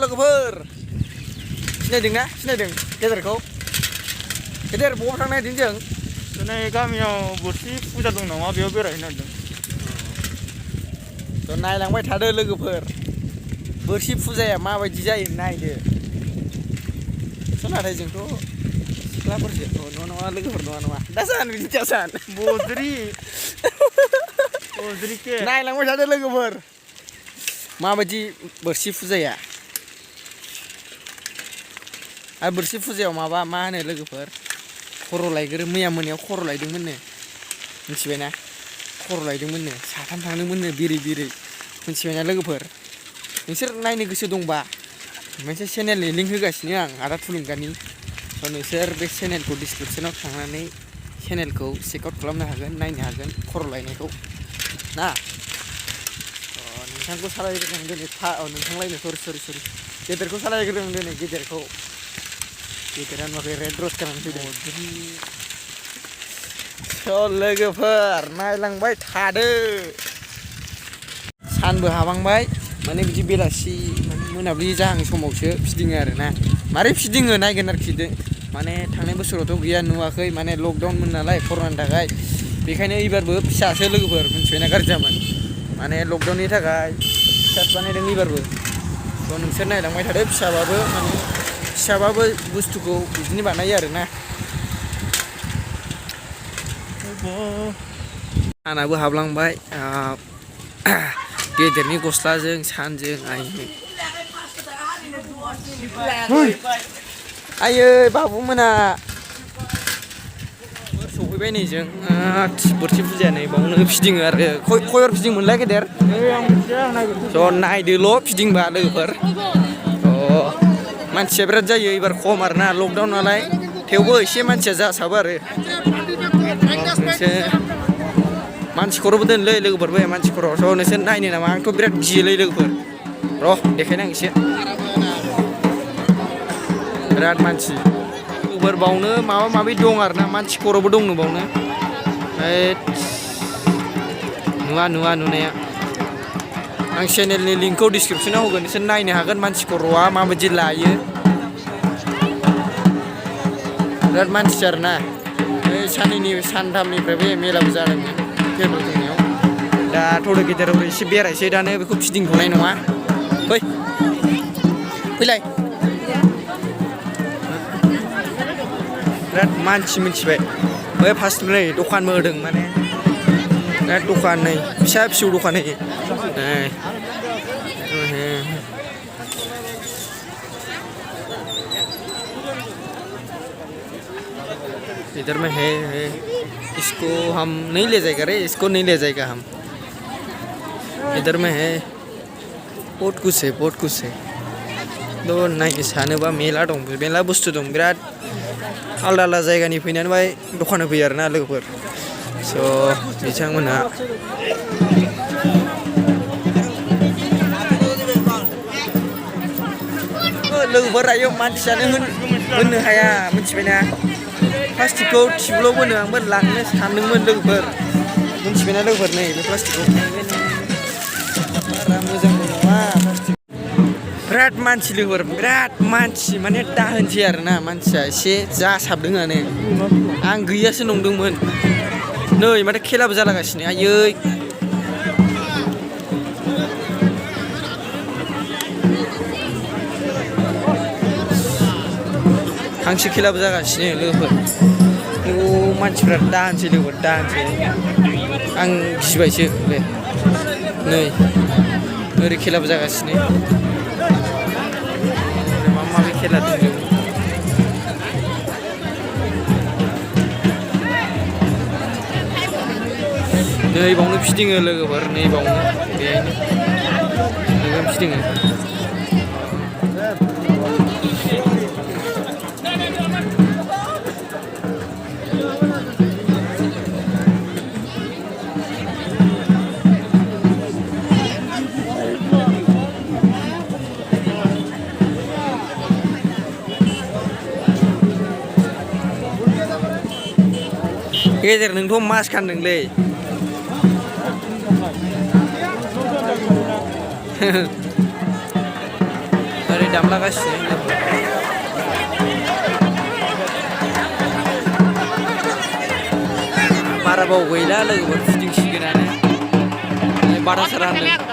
लोगोफोर सिनायदोंना सिनायदों गेदेरखौ गेदेर बबाव थांनो नागिरदों जों दिनै गामियाव बोरसि फुजा दं नामा बेयाव बेरायहैनो नागिरदों थ' नायलांबाय थादो लोगोफोर बोरसि फुजाया माबायदि जायो नायदो नाथाय जोंथ' सिख्लाफोरसो नङा लोगोफोर नङा दासान बिदि दासान बद्रि के नायलांबाय थादो लोगोफोर माबायदि बोरसि फुजाया आरो बोरसि फुजायाव माबा मा होनो लोगोफोर खर' लायग्रो मैया मोनायाव खर' लायदोंमोननो मिथिबायना खर' लायदोंमोननो साथाम थांदोंमोननो बिरै बिरै मिथिबायना लोगोफोर नोंसोर नायनो गोसो दंबा मोनसे चेनेलनि लिंक होगासिनो आं आदा थुलुंगानि नोंसोर बे चेनेलखौ डिसक्रिपसनाव थांनानै चेनेलखौ चेकआउट खालामनो हागोन नायनो हागोन खर' लायनायखौ ना नोंथांखौ सालायग्रोदों दिनै नोंथांलायनो सरि गेदेरखौ सालायग्रोदों दिनै गेदेरखौ गेदेरा नुवाखै रेड रस गाननानै फैदों स' लोगोफोर नायलांबाय थादो सानबो हाबांबाय माने बिदि बेलासि माने मोनाबिलि जाहां समावसो फिदिङो आरोना मारै फिदिङो नायगोन आरोखि माने थांनाय बोसोरावथ' गैया नुवाखै माने लकडाउनमोन नालाय कर'नानि थाखाय बेखायनो एबारबो फिसासो लोगोफोर मिथिबायना गाज्रि जामोन माने लकडाउननि थाखाय फिसासो बानायदों एबारबो थ' नोंसोर नायलांबाय थादो फिसाबाबो बुस्थुखौ बिदिनो बानायो आरोना सानाबो हाबलांबाय गेदेरनि गस्लाजों सानजों आयै बाबुमोना सफैबाय नै जों बोरसि फुजाया नै बावनो फिदिङो आरो खयर फिदिंमोनलाय गेदेर ज' नायदोल' फिदिंबा लोगोफोर मानसिया बिराद जायो एबार खम आरोना लकडाउन नालाय थेवबो एसे मानसिया जासाबो आरो मानसि खर'बो दोनलै लोगोफोर बे मानसि खर' स' नोंसोर नायनो नामा आंथ' बिराद गियोलै लोगोफोर र' देखायनो आं एसे बिराद मानसि लोगोफोर बावनो माबा माबि दं आरोना मानसि खर'बो दंनो बावनो नुवा नुनाया आं चेनेलनि लिंकखौ डिसक्रिपसनाव होगोन नोंसोर नायनो हागोन मानसि खर'आ माबायदि लायो बिराद मानसि आरोना सानथामनिफ्राय बे मेलाबो जादोंमोन फेब्रुवारि जोंनियाव दा थ'द' गेदेराव एसे बेरायसै दानो बेखौ फिदिंथ'नाय नङा फैलाय बिराद मानसि मिथिबाय बै फार्स्ट नै दखानबो होदों माने बिराद दखान नै फिसा फिसौ दखान होयो इधर में है इसको हम नहीं ले जाएगा रे इसको नहीं ले जाएगा हम इधर में है बहुत कुछ है तो नायनो सानोबा मेला दं मेला बुस्थु दं बिराद आलदा जायगानि फैनानै बाय दखान होफैयो आरोना लोगोफोर स' बिथांमोनहा लोगोफोर आयो मानसियानो होननो हाया मिथिबायना प्लास्टिकखौ टिबुलाव बोनो आंबो लांनो सानदोंमोन लोगोफोर मिथिबायना लोगोफोर नै बे प्लास्टिकखौ बारा मोजांबो नङा बिराद मानसि लोगोफोर बिराद मानसि माने दाहोनसै आरोना मानसिया एसे जासाबदोंआनो आं गैयासो नंदोंमोन नै माथो खेलाबो जालागासिनो आयै हांसो खेलाबो जागासिनो लोगोफोर मानसिफ्रा दाहोनसै लोगोफोर दाहोनसै आं गिबायसो बे नै ओरै खेलाबो जागासिनो माबा माबि खेला दं नै बावनो फिदिङो लोगोफोर नै बावनो बेहायनो फिदिङो गेदेर नोंथ' मास्क गानदोंलै ओरै दामलागासिनो बारा बाव गैला लोगोफोर फिदिंसिगोनानो बादा सारा होनदों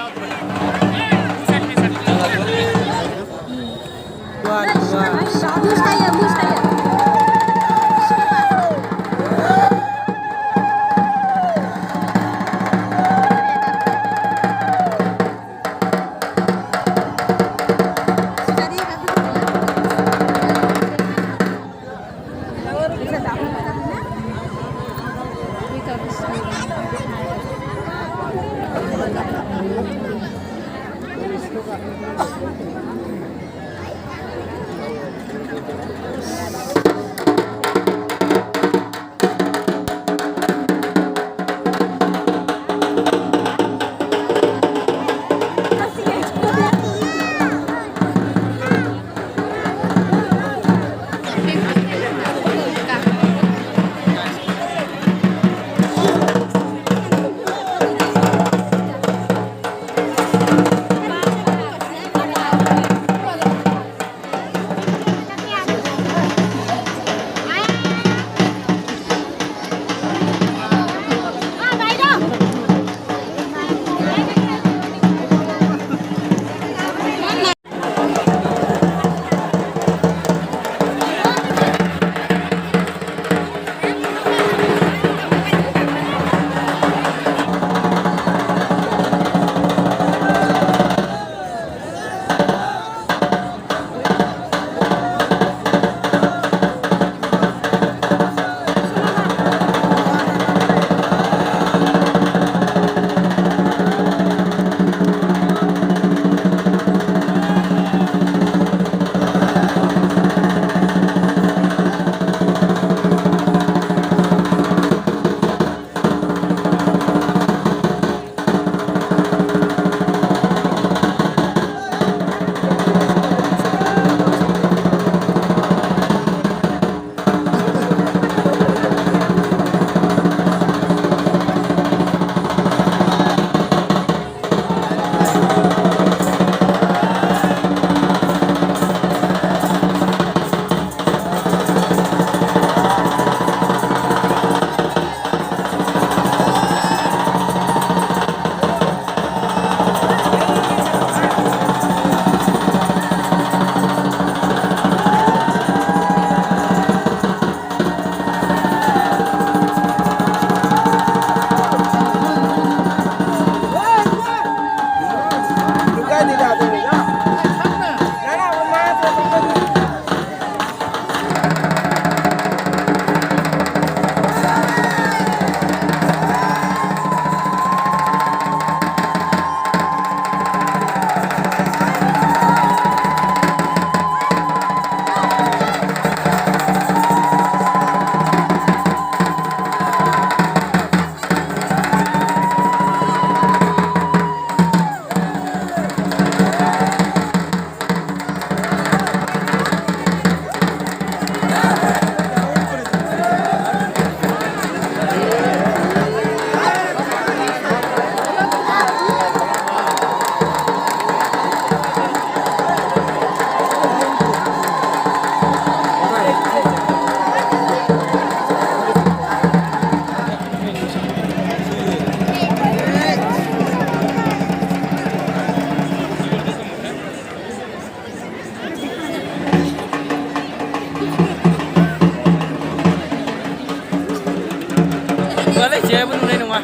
제압은 눈에 놓아.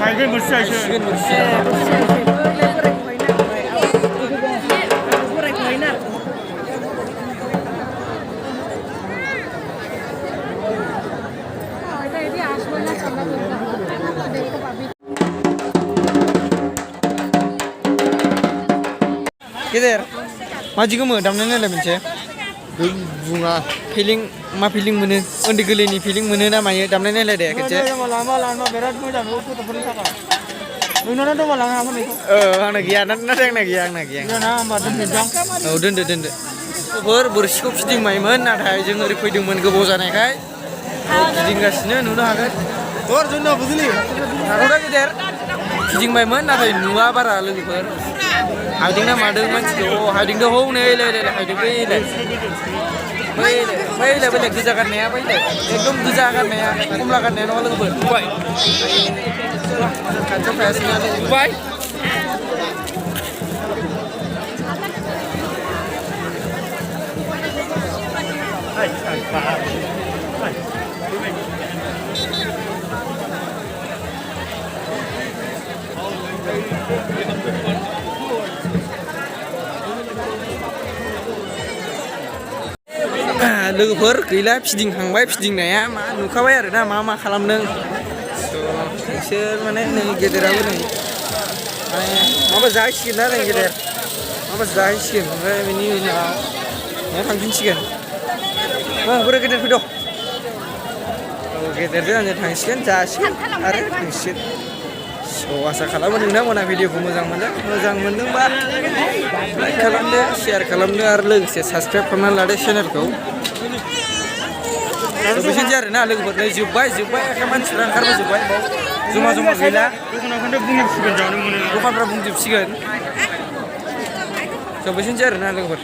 발견 못 시작해. 지금 못 시. Gider, maju kamu, damnanya ada mencet. bunga. Feeling, ma feeling mana? Undi gelini feeling mana namanya? Damnanya ada deh, kecil. Lama berat mudah, aku tak pernah salah. Nuna tu malang apa ni? Anak gian, nanti yang nak yang. Ya na, macam ni jang. Oh, dende. Bersikup seding maiman, natai jeng hari pui dengan kebosan kai. Seding gasnya nuna agak. Or, juna, betul ni. Naruh dah gider. Seding maiman, natai nua bara lagi हायदों ना मादों मानसिखौ हायदों हौनै हायदों बैलाय बेलेग गोजा गाननाया बैलाय एकदम गोजा गाननाया कमला गाननाया नङा लोगोफोर नुबाय खाथियाव थायासै ना नुबाय लोगोफोर गैला फिदिंखांबाय फिदिंनाया मा नुखाबाय आरोना मा खालामदों बिसोर माने नै गेदेराबो नै माने माबा जाहैसिगोन ना नै गेदेर माबा जाहैसिगोन ओमफ्राय बेनि उनाव न'आव थांफिनसिगोन बोरै गेदेर फैद' गेदेरजों आंजों थांसिगोन जासिगोन आरो थांसिगोन स' आसा खालामो नोंथांमोना भिडिअखौ मोजां मोनदोंबा लाइक खालामदो शेयार खालामदो आरो लोगोसे साबसक्राइब खालामनानै लादो चेनेलखौ बिदिनोसै आरोना लोगोफोर नै जोब्बाय एखे मानसिफ्रा ओंखारबोजोब्बाय जमा गैला दखानफ्रा बुंजोबसिगोन स' बिदिनोसै आरोना लोगोफोर